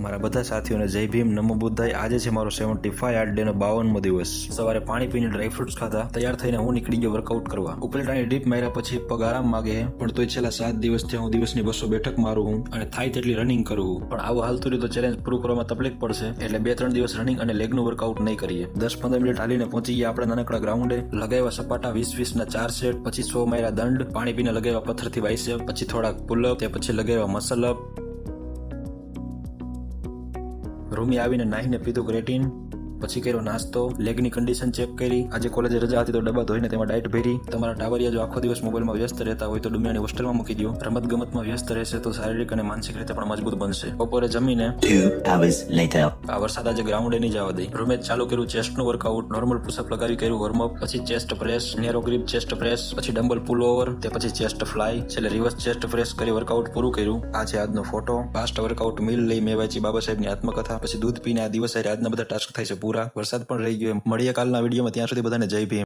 મારા બધા સાથીઓને જય ભીમ, નમો બુદ્ધાય। આજે છે મારો 75 આર્ટ ડે નો 52મો દિવસ। સવારે પાણી પીને ડ્રાયફ્રૂટ્સ ખાધા, તૈયાર થઈને હું નીકળી ગયો વર્કઆઉટ કરવા। ઉપલેટાની ડીપ માર્યા પછી પગ આરામ માંગે, પણ તોય છેલ્લા 7 દિવસથી હું દિવસની 200 બેઠક મારું હું અને થાય તેટલી રનિંગ કરું હું। પણ આવું હાલતું રહ્યું તો ચેલેન્જ પૂરું કરવામાં તકલીફ પડશે, એટલે 2-3 દિવસ રનિંગ અને લેગનું વર્કઆઉટ નહીં કરીએ। 10-15 મિનિટ હાલીને પહોંચી ગયા આપણા નાનકડા ગ્રાઉન્ડે। લગાવ્યા સપાટા 20-20 ના 4 સેટ, પછી 100 માર્યા દંડ, પાણી પીને લગાવ્યા પથ્થરથી બાઇસેપ, પછી થોડાક પુલઅપ, તે પછી લગાવ્યા મસલ અપ। રૂમી આવીને નાહીને પીધું ક્રેટીન, પછી કર્યો નાસ્તો, લેગની કન્ડિશન ચેક કરી। આજે કોલેજે રજા હતી તો ડબ્બા ધોઈને તેમાં ડાયટ ભરી। તમારા ટાવરિયા જો આખો દિવસ મોબાઈલમાં વ્યસ્ત રહેતા હોય તો ડુમિયાની હોસ્ટેલમાં મૂકી દો। રમત ગમતમાં વ્યસ્ત રહેશે તો શારીરિક અને માનસિક રીતે પણ મજબૂત બનશે। બપોરે જમીને 2 hours later. આ વરસાદ આજે ગ્રાઉન્ડે નહીં જવા દે। રૂમે ચાલુ કર્યું ચેસ્ટનું વર્કઆઉટ, નોર્મલ પુશઅપ લગાવી કર્યું વોર્મઅપ, પછી chest press, narrow grip chest press, પછી ડમ્બલ પુલ ઓવર, તે પછી ચેસ્ટ ફ્લાય, છેલ્લે રિવર્સ ચેસ્ટ પ્રેસ કરી વર્કઆઉટ પૂરું કર્યું। આ છે આજનો ફોટો। પાસ્ટ વર્કઆઉટ મીલ લઈ મેં વાંચી બાબા સાહેબની આત્મકથા, પછી દૂધ પીને આ દિવસે આજના બધા ટાસ્ક થાય છે પૂરા। વરસાદ પણ રહી ગયો। મળીએ કાલના વિડીયોમાં, ત્યાં સુધી બધાને જય ભીમ।